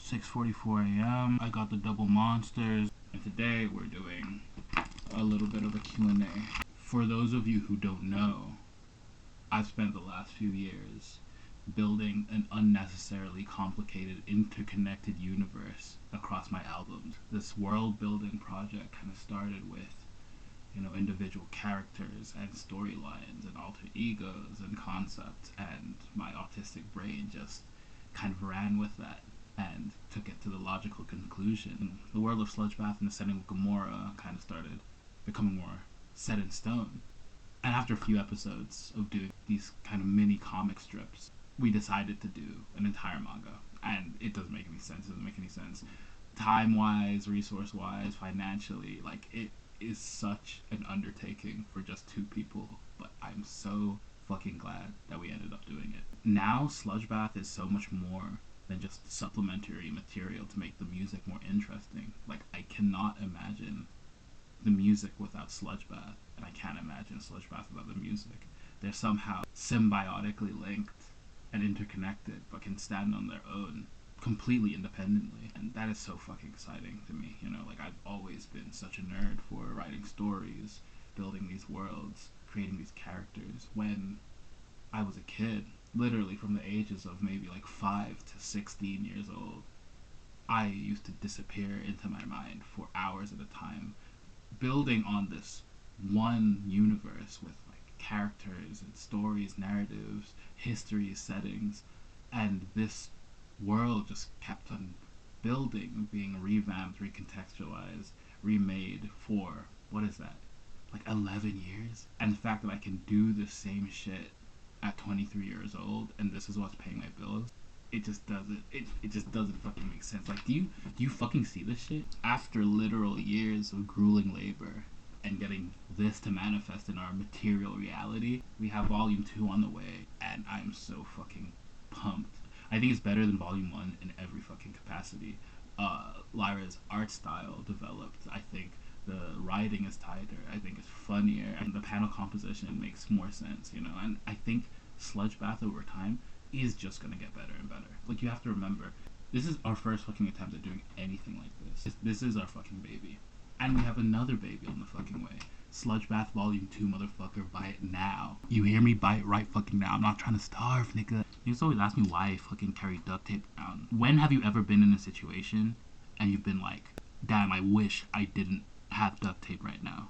6:44 a.m. I got the double monsters, and today we're doing a little bit of a Q&A. For those of you who don't know, I've spent the last few years building an unnecessarily complicated, interconnected universe across my albums. This world building project kind of started with, individual characters and storylines and alter egos and concepts, and my autistic brain just kind of ran with that and took it to the logical conclusion. The world of SLUDGEBATH and the setting of Gomorrah kind of started becoming more set in stone. And after a few episodes of doing these kind of mini comic strips, we decided to do an entire manga. And it doesn't make any sense. It doesn't make any sense. Time-wise, resource-wise, financially, it is such an undertaking for just two people. But I'm so fucking glad that we ended up doing it. Now, SLUDGEBATH is so much more than just supplementary material to make the music more interesting. I cannot imagine the music without SLUDGEBATH, and I can't imagine SLUDGEBATH without the music. They're somehow symbiotically linked and interconnected, but can stand on their own completely independently, and that is so fucking exciting to me. I've always been such a nerd for writing stories, building these worlds, creating these characters. When I was a kid, literally from the ages of maybe 5 to 16 years old, I used to disappear into my mind for hours at a time, building on this one universe with characters and stories, narratives, histories, settings, and this world just kept on building, being revamped, recontextualized, remade for, 11 years? And the fact that I can do the same shit at 23 years old, and this is what's paying my bills, it just doesn't fucking make sense. Do you fucking see this shit? After literal years of grueling labor and getting this to manifest in our material reality, we have Volume 2 on the way, and I'm so fucking pumped. I think it's better than Volume 1 in every fucking capacity. Lyra's art style developed. I think the writing is tighter. I think it's funnier, and the panel composition makes more sense, and I think SLUDGEBATH over time is just gonna get better and better. You have to remember, this is our first fucking attempt at doing anything like this. This is our fucking baby. And we have another baby on the fucking way. SLUDGEBATH Volume 2, motherfucker. Buy it now. You hear me? Buy it right fucking now. I'm not trying to starve, nigga. You always ask me why I fucking carry duct tape around. When have you ever been in a situation and you've been like, damn, I wish I didn't have duct tape right now?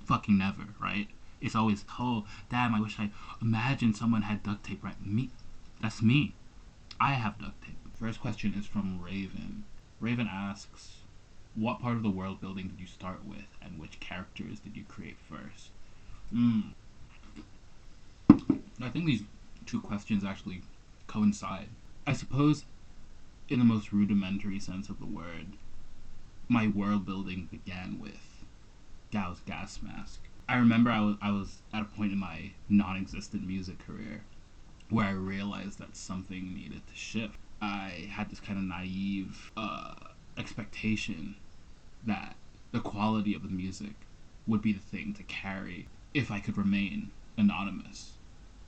Fucking never, right? It's always, oh, damn, I wish imagine someone had duct tape right. Me. That's me. I have duct tape. First question is from Raven. Raven asks, what part of the world building did you start with, and which characters did you create first? I think these two questions actually coincide. I suppose, in the most rudimentary sense of the word, my world building began with Gao's gas mask. I remember I was at a point in my non-existent music career where I realized that something needed to shift. I had this kind of naive expectation that the quality of the music would be the thing to carry if I could remain anonymous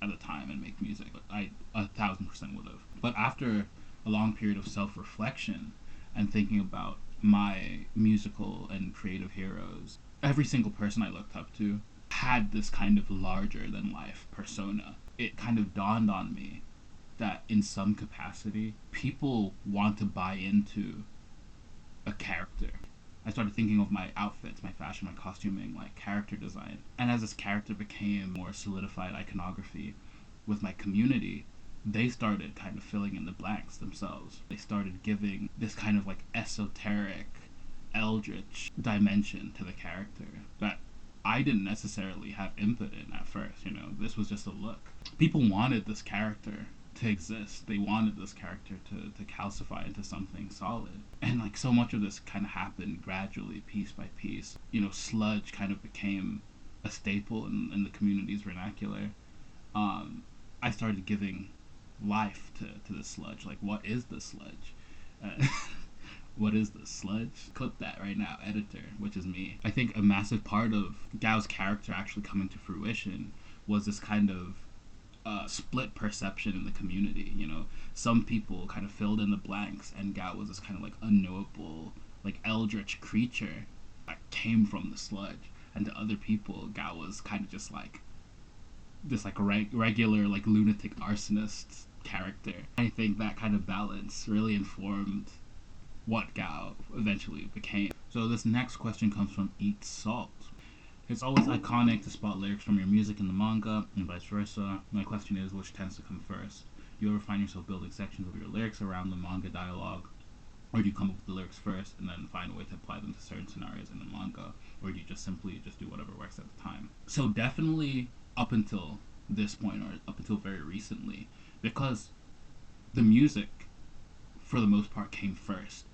at the time and make music. I 1,000% would have. But after a long period of self-reflection and thinking about my musical and creative heroes, every single person I looked up to had this kind of larger-than-life persona. It kind of dawned on me that in some capacity, people want to buy into a character. I started thinking of my outfits, my fashion, my costuming, character design. And as this character became more solidified iconography with my community, they started kind of filling in the blanks themselves. They started giving this kind of esoteric, eldritch dimension to the character that I didn't necessarily have input in at first. This was just a look. People wanted this character to exist. They wanted this character to calcify into something solid. And so much of this kind of happened gradually, piece by piece. Sludge kind of became a staple in the community's vernacular. I started giving life to the sludge. What is the sludge? What is the sludge? Clip that right now, editor, which is me. I think a massive part of Gao's character actually coming to fruition was this kind of split perception in the community. You know, some people kind of filled in the blanks, and Gao was this kind of like unknowable, like eldritch creature that came from the sludge, and to other people, Gao was kind of just like this like regular like lunatic arsonist character. I think that kind of balance really informed what Gao eventually became. So this next question comes from Eat Salt. It's always iconic to spot lyrics from your music in the manga, and vice versa. My question is, which tends to come first? Do you ever find yourself building sections of your lyrics around the manga dialogue? Or do you come up with the lyrics first and then find a way to apply them to certain scenarios in the manga? Or do you just simply just do whatever works at the time? So definitely up until this point, or up until very recently, because the music, for the most part, came first,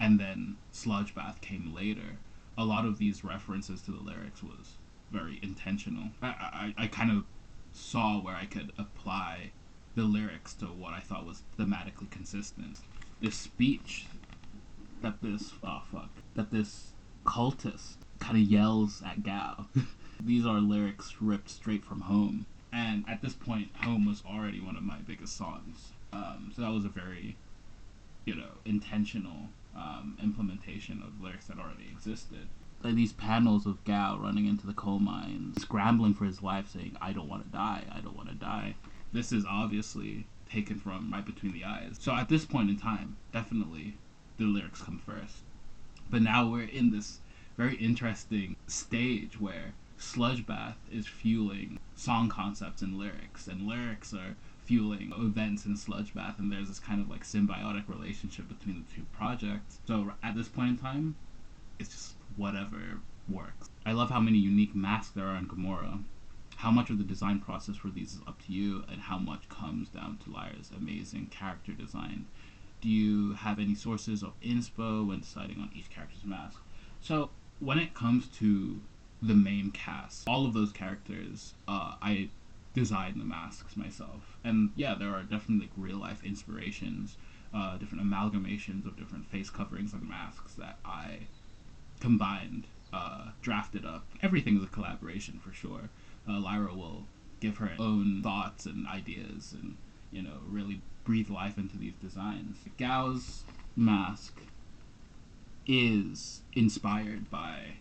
and then SLUDGEBATH came later, a lot of these references to the lyrics was very intentional. I kind of saw where I could apply the lyrics to what I thought was thematically consistent. This speech that this cultist kind of yells at Gao. These are lyrics ripped straight from Home, and at this point, Home was already one of my biggest songs. So that was a very, intentional implementation of lyrics that already existed. Like these panels of Gao running into the coal mine, scrambling for his life, saying, "I don't want to die, I don't want to die." This is obviously taken from Right Between the Eyes. So at this point in time, definitely the lyrics come first. But now we're in this very interesting stage where SLUDGEBATH is fueling song concepts and lyrics are fueling events in SLUDGEBATH, and there's this kind of like symbiotic relationship between the two projects. So at this point in time, it's just whatever works. I love how many unique masks there are in Gomorrah. How much of the design process for these is up to you, and how much comes down to Lyra's amazing character design? Do you have any sources of inspo when deciding on each character's mask? So when it comes to the main cast, all of those characters, I designed the masks myself. And yeah, there are definitely like real life inspirations, different amalgamations of different face coverings and masks that I combined, drafted up. Everything is a collaboration for sure. Lyra will give her own thoughts and ideas and, really breathe life into these designs. Gao's mask is inspired by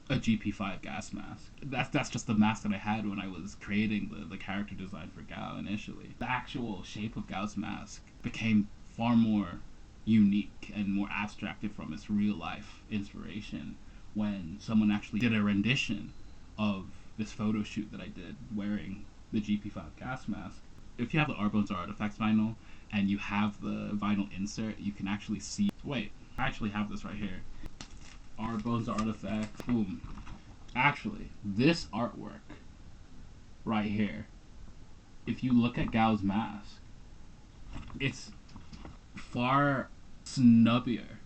a GP5 gas mask. That's just the mask that I had when I was creating the character design for Gao initially. The actual shape of Gao's mask became far more unique and more abstracted from its real life inspiration when someone actually did a rendition of this photo shoot that I did wearing the GP5 gas mask. If you have the Our Bones Are Artifacts vinyl and you have the vinyl insert, you can actually see. Wait, I actually have this right here. Our Bones Are Artifacts. Boom. Actually, this artwork right here, if you look at Gao's mask, it's far snubbier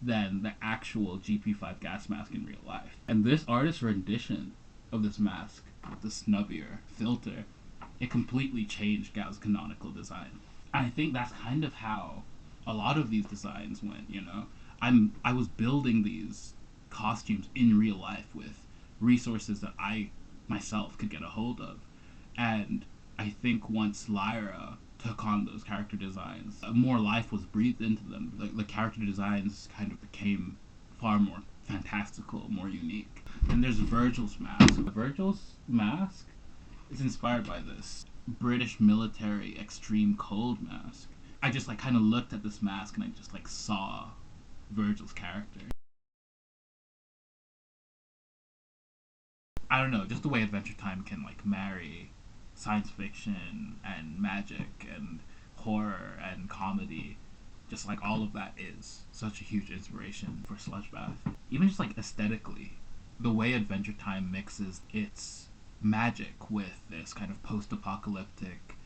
than the actual GP5 gas mask in real life. And this artist's rendition of this mask with the snubbier filter, it completely changed Gao's canonical design. And I think that's kind of how a lot of these designs went, I was building these costumes in real life with resources that I myself could get a hold of. And I think once Lyra took on those character designs, more life was breathed into them. The character designs kind of became far more fantastical, more unique. And there's Virgil's mask. Virgil's mask is inspired by this British military extreme cold mask. I just kind of looked at this mask and I just saw Virgil's character. I don't know, just the way Adventure Time can marry science fiction and magic and horror and comedy, just all of that is such a huge inspiration for SLUDGEBATH. Even just aesthetically, the way Adventure Time mixes its magic with this kind of post-apocalyptic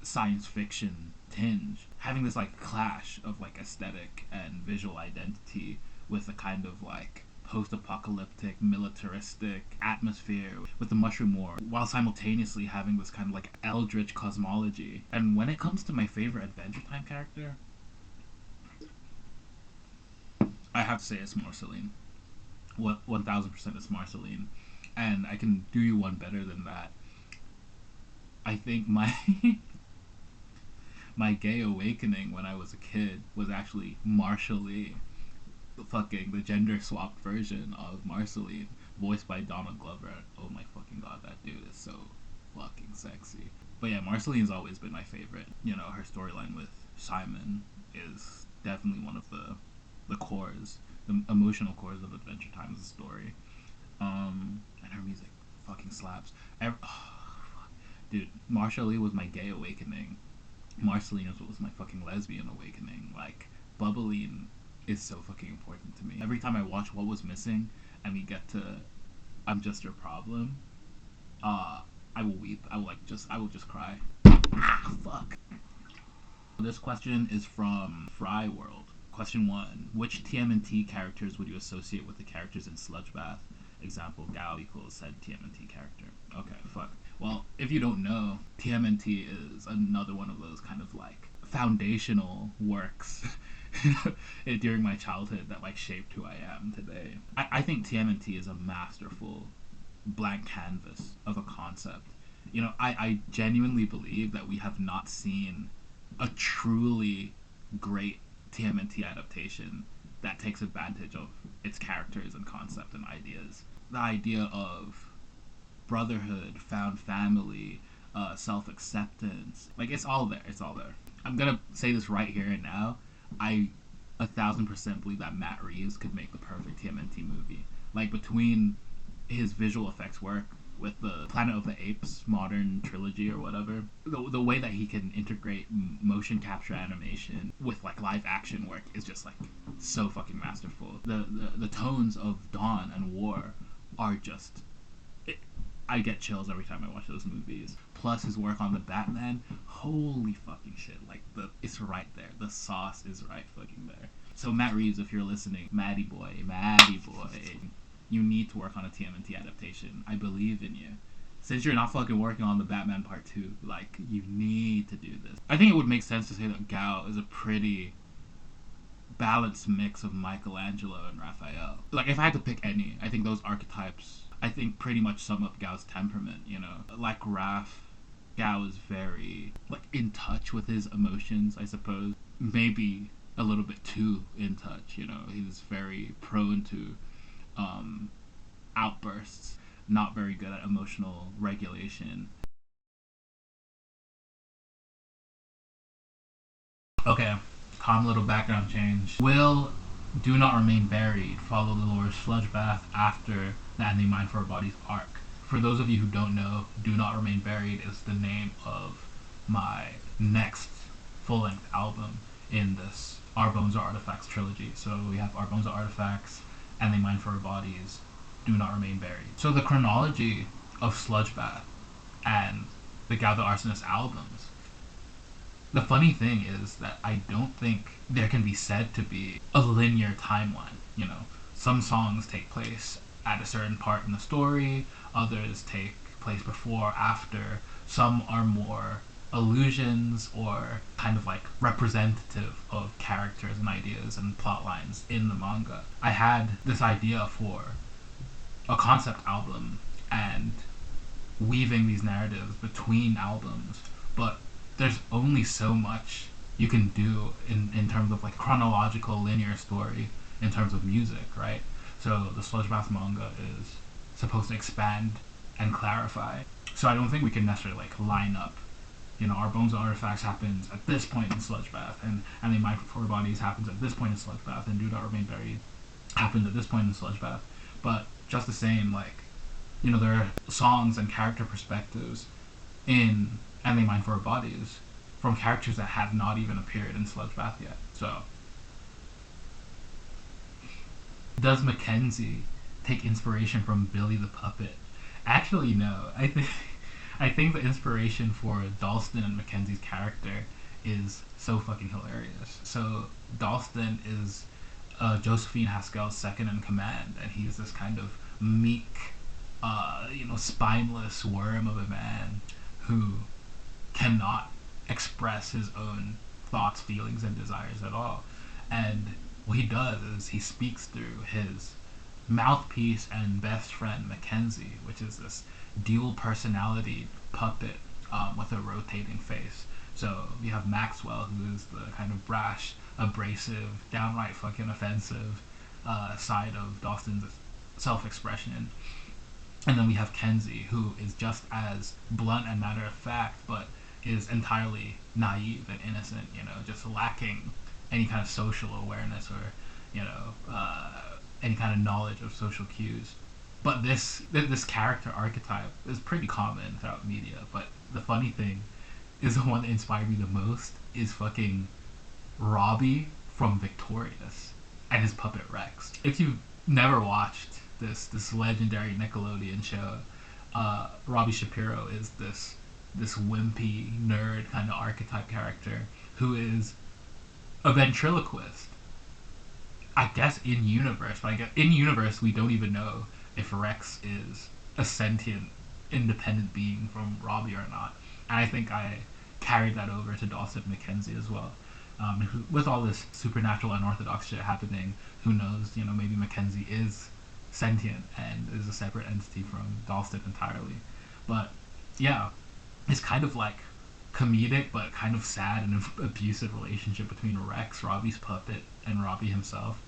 science fiction tinge, having this clash of aesthetic and visual identity with a kind of post-apocalyptic militaristic atmosphere with the mushroom war, while simultaneously having this kind of eldritch cosmology. And when it comes to my favorite Adventure Time character, I have to say it's Marceline. 1000% it's Marceline. And I can do you one better than that. I think my my gay awakening when I was a kid was actually Marshall-Lee, the gender swapped version of Marceline, voiced by Donald Glover. Oh my fucking god, that dude is so fucking sexy. But yeah, Marceline's always been my favorite. You know, her storyline with Simon is definitely one of the cores, the emotional cores of Adventure Time's story. And her music fucking slaps. Dude, Marshall-Lee was my gay awakening. Marceline was my fucking lesbian awakening. Like, Bubbling is so fucking important to me. Every time I watch What Was Missing and we get to I'm Just Your Problem, I will weep. I will just cry. Fuck. This question is from Fry World. Question 1. Which TMNT characters would you associate with the characters in SLUDGEBATH? Example, Gao equals said TMNT character. Okay, fuck. Well, if you don't know, TMNT is another one of those kind of like foundational works during my childhood that like shaped who I am today. I think TMNT is a masterful blank canvas of a concept. You know, I genuinely believe that we have not seen a truly great TMNT adaptation that takes advantage of its characters and concept and ideas. The idea of brotherhood, found family, self-acceptance, like it's all there. It's all there. I'm gonna say this right here and now. I 1,000% believe that Matt Reeves could make the perfect TMNT movie. Like between his visual effects work with the Planet of the Apes modern trilogy or whatever, the way that he can integrate motion capture animation with like live action work is just like so fucking masterful. The tones of Dawn and War are just I get chills every time I watch those movies. Plus his work on the Batman, holy fucking shit! Like it's right there. The sauce is right fucking there. So Matt Reeves, if you're listening, Maddie boy, you need to work on a TMNT adaptation. I believe in you. Since you're not fucking working on the Batman Part 2, like, you need to do this. I think it would make sense to say that Gao is a pretty balanced mix of Michelangelo and Raphael. Like, if I had to pick any, I think those archetypes, I think pretty much sum up Gao's temperament, you know? Like Raph, Gao is very, like, in touch with his emotions, I suppose. Maybe a little bit too in touch, you know? He's very prone to outbursts, not very good at emotional regulation. Okay, calm little background change. Will Do Not Remain Buried follow the lore of SLUDGEBATH after the Ending Mine for Our Bodies arc? For those of you who don't know, Do Not Remain Buried is the name of my next full-length album in this Our Bones Are Artifacts trilogy. So we have Our Bones Are Artifacts, Ending Mine for Our Bodies, Do Not Remain Buried. So the chronology of SLUDGEBATH and the Gao the Arsonist albums, the funny thing is that I don't think there can be said to be a linear timeline. You know, some songs take place at a certain part in the story, others take place before, after, some are more allusions or kind of like representative of characters and ideas and plot lines in the manga. I had this idea for a concept album and weaving these narratives between albums, but there's only so much you can do in terms of like chronological linear story in terms of music, right? So the SLUDGEBATH manga is supposed to expand and clarify. So I don't think we can necessarily like line up, you know, Our Bones and Artifacts happens at this point in SLUDGEBATH, and They Mind for Bodies happens at this point in SLUDGEBATH, and Do Not Remain Buried happens at this point in SLUDGEBATH. But just the same, like, you know, there are songs and character perspectives in And They Mind for Our Bodies from characters that have not even appeared in SLUDGEBATH yet. So, does Mackenzie take inspiration from Billy the Puppet? Actually, no. I think the inspiration for Dalston and Mackenzie's character is so fucking hilarious. So Dalston is Josephine Haskell's second in command, and he's this kind of meek, spineless worm of a man who cannot express his own thoughts, feelings, and desires at all. And what he does is he speaks through his mouthpiece and best friend Mackenzie, which is this dual personality puppet with a rotating face. So you have Maxwell, who is the kind of brash, abrasive, downright fucking offensive side of Dawson's self-expression. And then we have Kenzie, who is just as blunt and matter of fact, but is entirely naive and innocent, just lacking any kind of social awareness or, any kind of knowledge of social cues. But this character archetype is pretty common throughout media. But the funny thing is, the one that inspired me the most is fucking Robbie from Victorious and his puppet Rex. If you've never watched this legendary Nickelodeon show, Robbie Shapiro is this wimpy nerd kind of archetype character who is a ventriloquist. I guess in universe, but I guess in universe we don't even know if Rex is a sentient, independent being from Robbie or not. And I think I carried that over to Dawson Mackenzie as well. With all this supernatural unorthodox shit happening, who knows, maybe Mackenzie is sentient and is a separate entity from Dawson entirely. But yeah, it's kind of like comedic but kind of sad and abusive relationship between Rex, Robbie's puppet, and Robbie himself.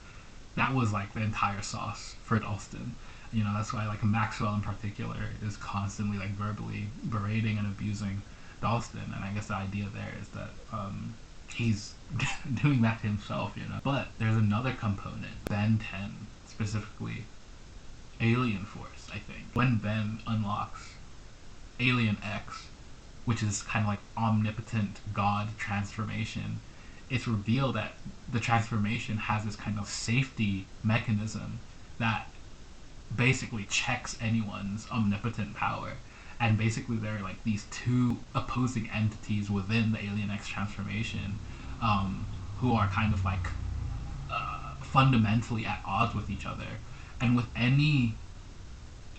That was like the entire sauce for Dalston. That's why like Maxwell in particular is constantly like verbally berating and abusing Dalston, and I guess the idea there is that he's doing that to himself, But there's another component, Ben 10, specifically Alien Force, I think. When Ben unlocks Alien X, which is kind of like omnipotent god transformation, it's revealed that the transformation has this kind of safety mechanism that basically checks anyone's omnipotent power. And basically there are like these two opposing entities within the Alien X transformation who are kind of like fundamentally at odds with each other. And with any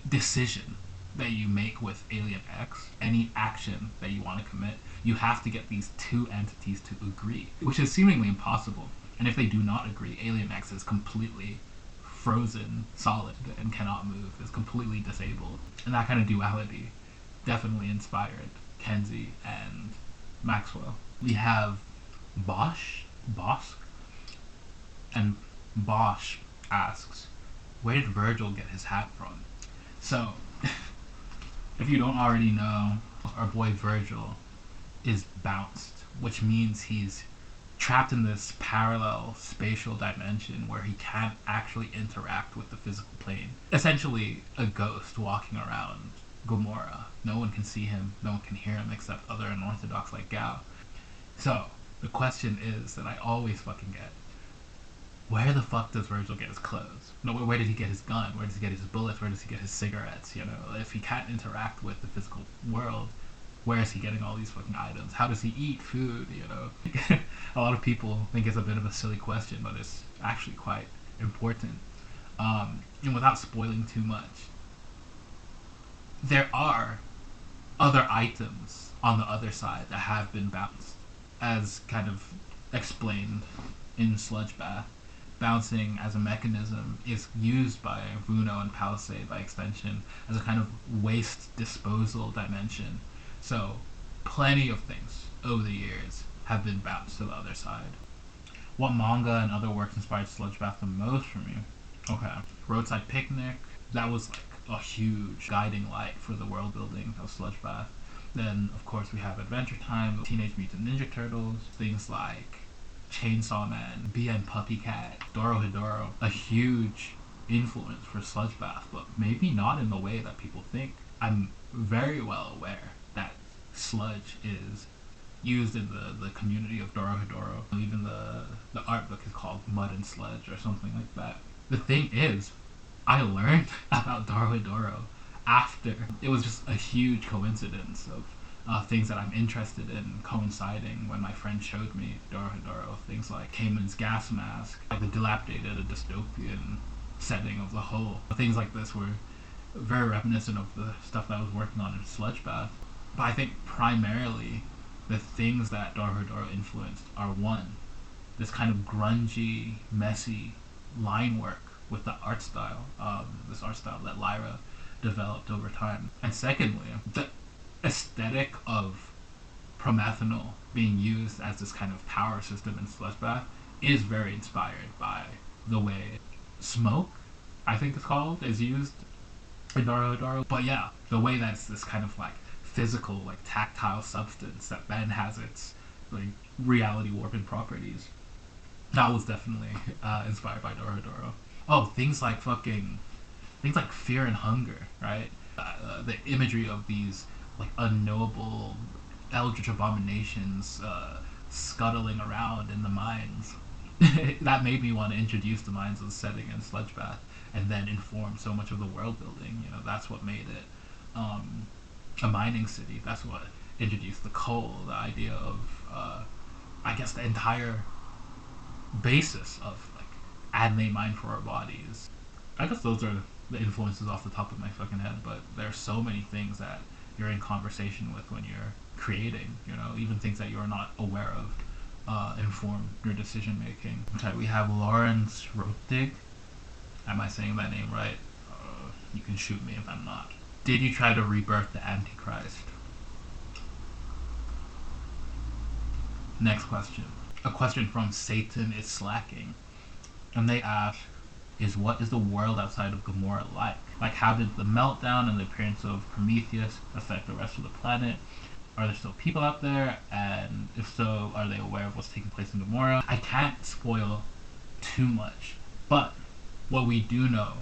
decision that you make with Alien X, any action that you want to commit, you have to get these two entities to agree, which is seemingly impossible. And if they do not agree, Alien X is completely frozen solid and cannot move, is completely disabled. And that kind of duality definitely inspired Kenzie and Maxwell. We have Bosch, and Bosch asks, where did Virgil get his hat from? So, if you don't already know, our boy Virgil is bounced, which means he's trapped in this parallel spatial dimension where he can't actually interact with the physical plane. Essentially a ghost walking around Gomorrah. No one can see him, no one can hear him except other unorthodox like Gao. So, the question is that I always fucking get, where the fuck does Virgil get his clothes? No, where did he get his gun? Where does he get his bullets? Where does he get his cigarettes? If he can't interact with the physical world, where is he getting all these fucking items? How does he eat food? A lot of people think it's a bit of a silly question, but it's actually quite important. And without spoiling too much, there are other items on the other side that have been bounced, as kind of explained in SLUDGEBATH. Bouncing as a mechanism is used by Vuno and Palisade by extension as a kind of waste disposal dimension. So plenty of things over the years have been bounced to the other side. What manga and other works inspired SLUDGEBATH the most for me? Okay, Roadside Picnic, that was like a huge guiding light for the world building of SLUDGEBATH. Then of course we have Adventure Time, Teenage Mutant Ninja Turtles, things like Chainsaw Man, BN Puppy Cat, Dorohedoro, a huge influence for SLUDGEBATH, but maybe not in the way that people think. I'm very well aware that sludge is used in the community of Dorohedoro. Even the art book is called Mud and Sludge or something like that. The thing is, I learned about Dorohedoro after. It was just a huge coincidence of things that I'm interested in coinciding when my friend showed me Dorohedoro. Things like Cayman's gas mask, like the dilapidated, dystopian setting of the hull. Things like this were very reminiscent of the stuff that I was working on in SLUDGEBATH. But I think primarily the things that Dorohedoro influenced are, one, this kind of grungy, messy line work with the art style, this art style that Lyra developed over time. And secondly, the aesthetic of promethanol being used as this kind of power system in SLUDGEBATH is very inspired by the way smoke, I think it's called, is used in Doro. But yeah, the way that it's this kind of like physical, like tactile substance that then has its like reality warping properties. That was definitely inspired by Doro. Oh, things like fear and hunger, right? The imagery of these like unknowable eldritch abominations scuttling around in the mines. That made me want to introduce the mines as a setting in SLUDGEBATH, and then inform so much of the world building. You know, that's what made it a mining city. That's what introduced the coal, the idea of I guess the entire basis of like anime mine for our bodies. I guess those are the influences off the top of my fucking head, but there's so many things that you're in conversation with when you're creating, you know, even things that you're not aware of inform your decision making. Okay, we have Lawrence Rotig. Am I saying that name right? You can shoot me if I'm not. Did you try to rebirth the Antichrist? Next question. A question from Satan is Slacking. And they ask, what is the world outside of Gomorrah like? Like, how did the meltdown and the appearance of Prometheus affect the rest of the planet? Are there still people out there? And if so, are they aware of what's taking place in Gomorrah? I can't spoil too much, but what we do know,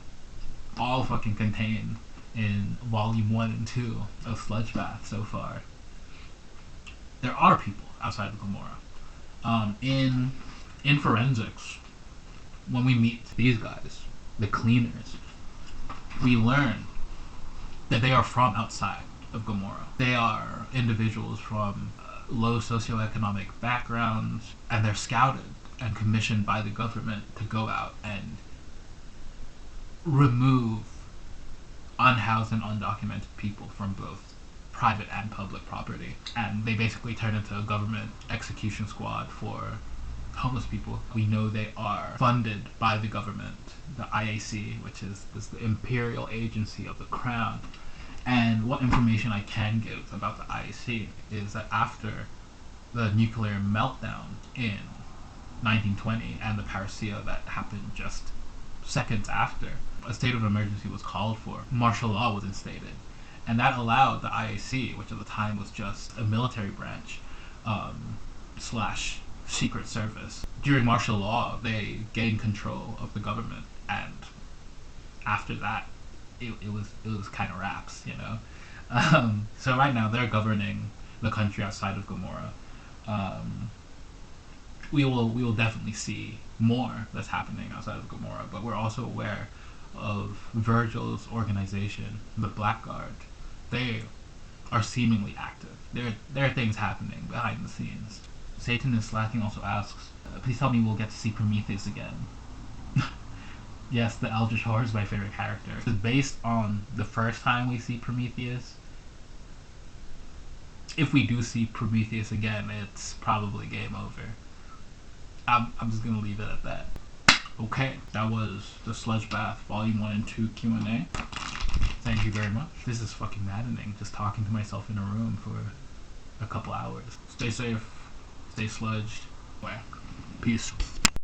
all fucking contained in volume 1 and 2 of SLUDGEBATH so far, there are people outside of Gomorrah. In forensics, when we meet these guys, the cleaners, we learn that they are from outside of Gomorrah. They are individuals from low socioeconomic backgrounds, and they're scouted and commissioned by the government to go out and remove unhoused and undocumented people from both private and public property. And they basically turn into a government execution squad for homeless people. We know they are funded by the government, the IAC, which is the imperial agency of the crown. And what information I can give about the IAC is that after the nuclear meltdown in 1920 and the parousia that happened just seconds after, a state of emergency was called for. Martial law was instated. And that allowed the IAC, which at the time was just a military branch, slash secret service. During martial law, they gained control of the government, and after that, it was kind of wraps, you know. So right now they're governing the country outside of Gomorrah. We will definitely see more that's happening outside of Gomorrah, but we're also aware of Virgil's organization, the Blackguard. They are seemingly active. There are things happening behind the scenes. Satan is Slacking also asks, please tell me we'll get to see Prometheus again. Yes, the Eldritch Horror is my favorite character. It's based on the first time we see Prometheus. If we do see Prometheus again, it's probably game over. I'm just gonna leave it at that. Okay, that was the SLUDGEBATH Volume 1 and 2 Q&A. Thank you very much. This is fucking maddening, just talking to myself in a room for a couple hours. Stay safe, stay sludged. Peace.